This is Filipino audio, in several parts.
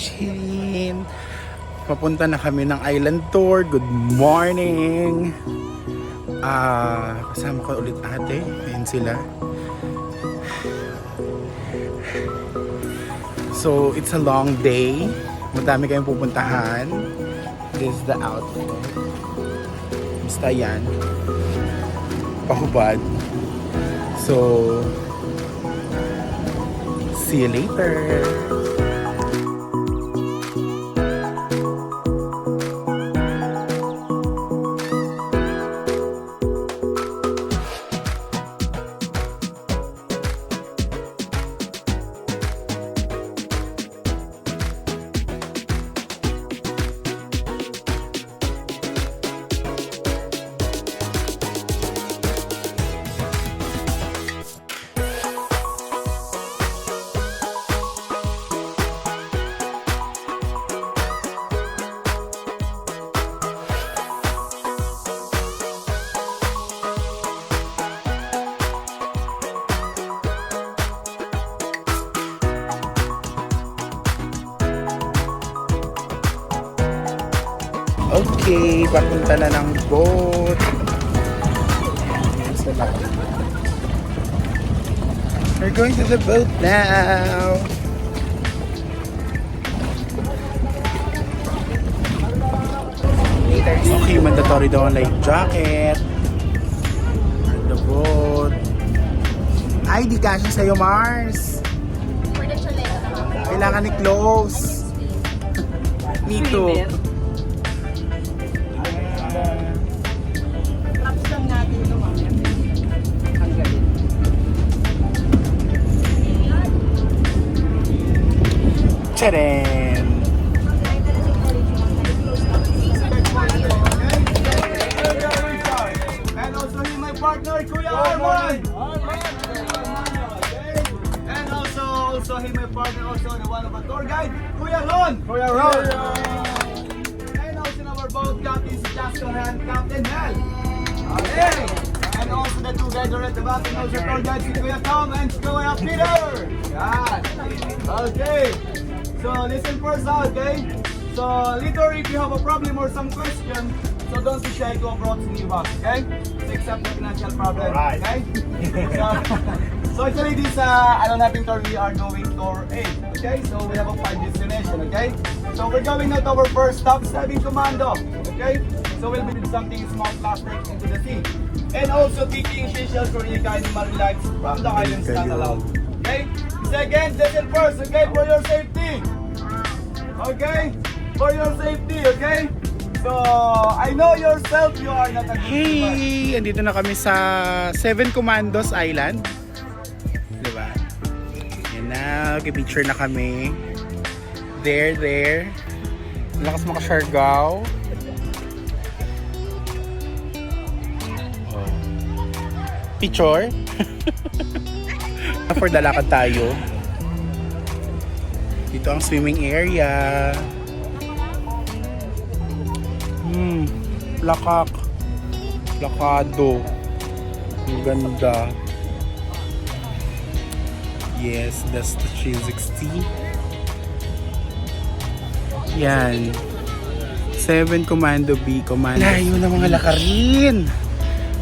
Chin. Papunta na kami ng island tour. Good morning. Kasama ko ulit ate. Ayan sila. So, it's a long day. Madami kayong pupuntahan. This is the outfit. Basta yan. Pahubad. So, see you later. Okay, papunta na ng boat. We're going to the boat now. Okay, mandatory daw ang life jacket. On the boat. Ay, di kasya sa'yo, Mars. Kailangan ni close. Me too. Tadam! And also he's my partner, Kuya Armon. And also he's my partner, also the one of a tour guide, Kuya Ron. And also our boat captain is Jasper and Captain Mel. Okay. And also the two guys are at the back, and also tour guide si Kuya Tom and Kuya Peter. Yan. Okay. So listen first out, okay? So later if you have a problem or some question, so don't be shy to approach me back, okay? To accept the financial problem, okay? So actually this natin tour, we are going tour 8, okay? So we have a 5 destination, okay? So we're going now to our first stop, Saving Commando, okay? So we'll be doing something small plastic into the sea. And also taking facials for any kind of relax from the island stand allowed, okay? Second, listen first, okay? For your safety. Okay? For your safety, okay? So, I know yourself, you are not a good human. Hey! Andito na kami sa Seven Commandos Island. Diba? Yan na. Picture na kami. There. Lakas maka-Siargao. Oh. Picture. For dalakad tayo. Dito ang swimming area. Plakado. Ang ganda. Yes, that's the 360. Yan. 7 Commando B Commando. Layo na mga lakarin.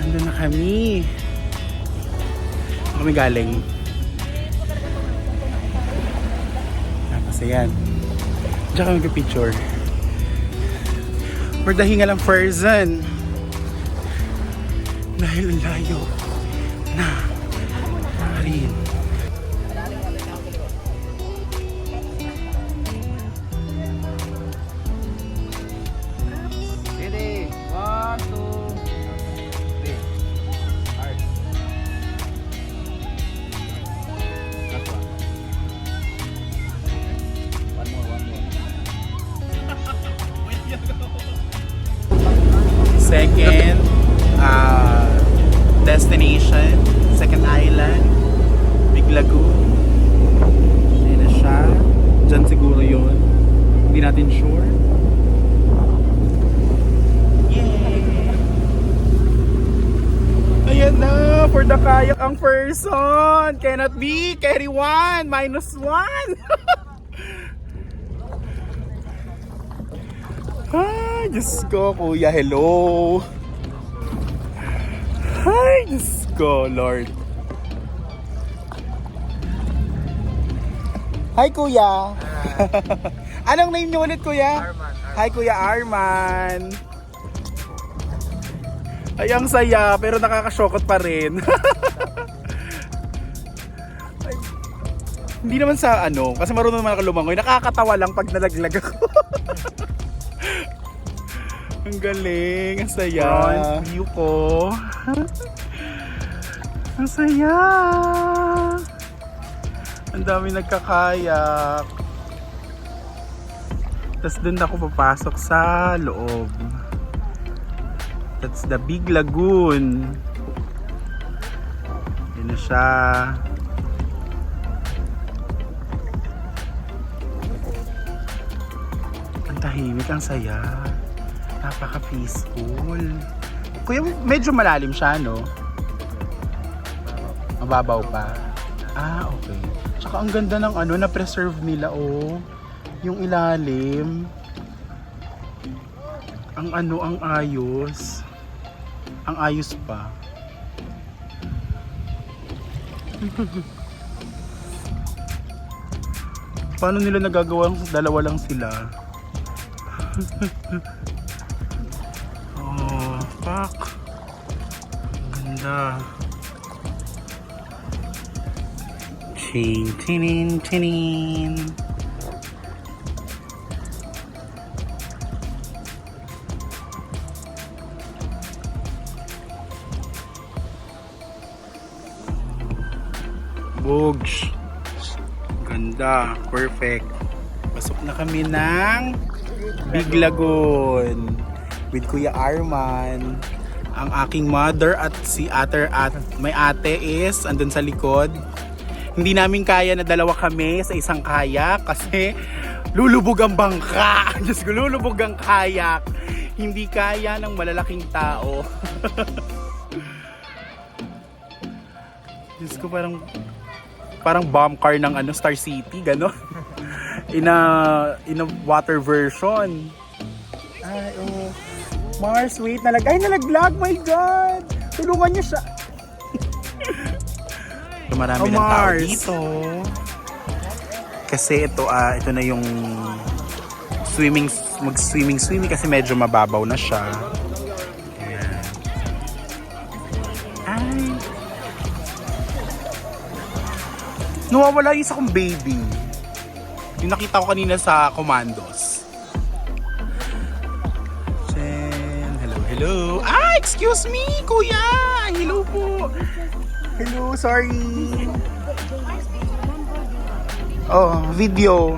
Ando na kami. Kami galing. Tapos ayan. Diyan kami mag-picture. For the hingalang person. Dahil layo na rin. Ready? 1, 2, 3. Hard. Last one. One more. Second destination, second island, Big Lagoon. Ayan na siya. Diyan siguro yun. Hindi natin sure. Yay! Ayan na! For the kayak ang person! Cannot be! Carry 1! -1! Diyos ko, kuya, hello. Ay, Diyos ko, Lord. Hi, kuya. Anong name niyo ulit, kuya? Arman. Hi, kuya Arman. Ay, ang saya, pero nakakasyokot pa rin. Ay, hindi naman sa ano, kasi marunong naman ako lumangoy. Nakakatawa lang pag nalaglag ako. Ang galing, ang saya. Front view ko. Ang saya. Ang dami nagkakayak. Tapos dun ako papasok sa loob. That's the Big Lagoon. Yan na siya. Ang tahimik, ang saya. Napaka-peaceful. Kuya, medyo malalim siya, no? Mababaw pa. Ah, okay. Tsaka ang ganda ng ano, na-preserve nila, oh. Yung ilalim. Ang ano, ang ayos. Ang ayos pa. Paano nila nagagawang dalawa lang sila? Oh, fuck. Ang ganda. Ching, tinin, tinin. Bogs. Ganda. Perfect. Pasok na kami ng Big Lagoon with Kuya Arman. Ang aking mother at si ate at may ate is andun sa likod. Hindi namin kaya na dalawa kami sa isang kayak kasi lulubog ang bangka. Diyos ko, lulubog ang kayak. Hindi kaya ng malalaking tao. Diyos ko, parang bomb car ng ano, Star City, gano'n. in a water version. Ay, oh. Mars, wait, nalaglag, my God! Tulungan niyo siya. Marami ng tao dito. Kasi ito na yung mag-swimming kasi medyo mababaw na siya. Ayan. Ay. Nawawala yung isa kong baby. Yung nakita ko kanina sa Commandos. Hello. Ah, excuse me, kuya. Hello po. Hello, sorry. Oh, video.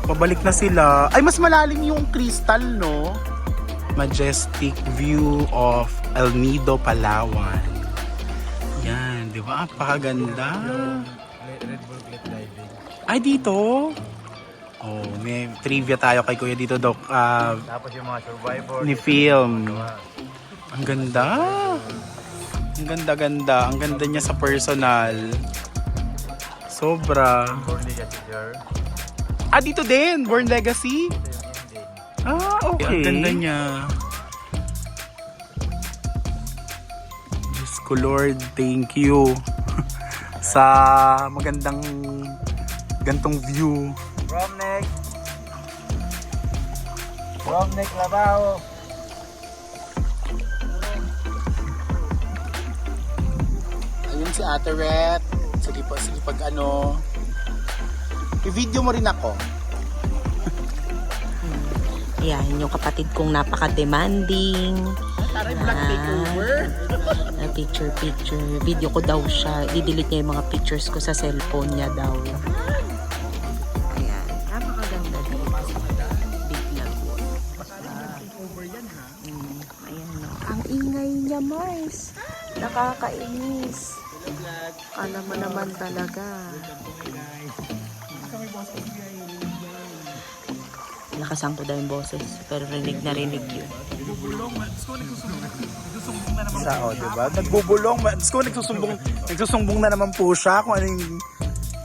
Pabalik na sila. Ay, mas malalim yung crystal, no? Majestic view of El Nido, Palawan. Yan, di ba? Apakaganda. Red Bull cliff diving. Ay, dito? Oh, may trivia tayo kay Kuya dito, Doc. Tapos yung mga survivor. Ni film. Ang ganda. Ang ganda-ganda. Ang ganda niya sa personal. Sobra. Born Legacy, sir. Ah, dito din. Born Legacy? Ah, okay. Ang ganda niya. Diyos ko, Lord, thank you sa magandang gantong view. Romneck Labao. Ayun si Ate Ret. Sige pag ano. I-video mo rin ako. Ayan, yung kapatid kong napaka-demanding. Taray, vlog takeover. Picture. Video ko daw siya. I-delete niya yung mga pictures ko sa cellphone niya daw. Ayan, napakaganda dito. Big Lagoon. Ayan, no. Ang ingay niya, Mars. Nakakainis. Kala mo naman talaga. Nakasangko daw yung boses, pero rinig na rinig yun. Sa diba? Nagbubulong. Nagsusumbong na naman po siya kung ano yung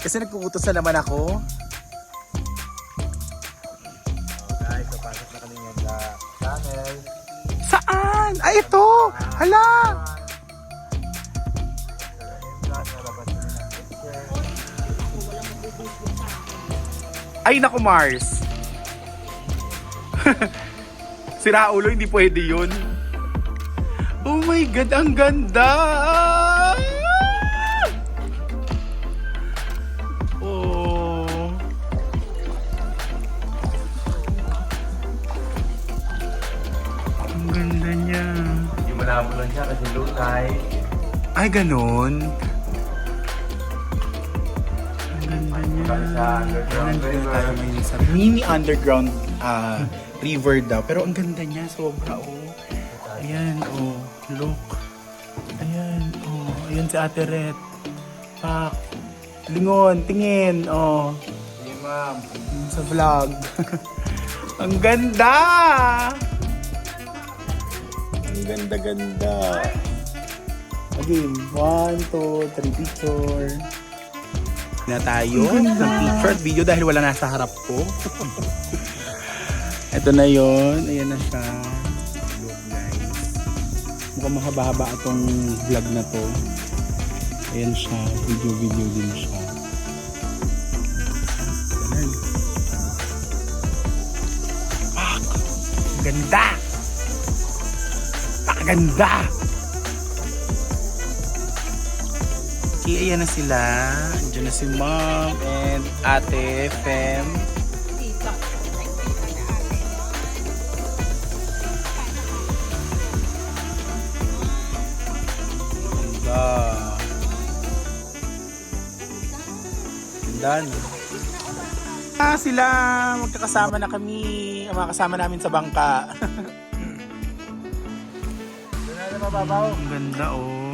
Kasi nagpuputos na naman ako. Guys, papasok na kami ngayon sa channel. Saan? Ay, ito! Hala! Ay, naku, Mars. Si Raulo, hindi pwede yun. Oh my God, ang ganda! Oh. Ang ganda niya. Hindi mo nabulan siya kasi low tide. Ay, ganun. Ang ganda niya. Kami sa underground Nandito river. tayo ngayon sa mini underground river daw. Pero ang ganda niya, sobra, oh. Ayan, oh. Look. Ayan, oh. Ayan si Ate Ret. Pak. Lingon, tingin, oh. Sige, ma'am. Sa vlog. Ang ganda! Ang ganda-ganda. Again, 1, 2, 3 picture. Na tayo ng picture at video dahil wala nasa harap ko. Ito na yon, ayan na siya. Look, guys. Mukhang mahaba-haba itong vlog na to. Ayan siya, video din siya. Ganun. Pak! Ganda! Pakaganda! Okay, ayan na sila. Andiyan na si Mom and Ate Fem. Ganda. Ganda, no? Sila, magkakasama na kami. Ang mga kasama namin sa bangka. Doon na mababaw. Ang ganda, oh.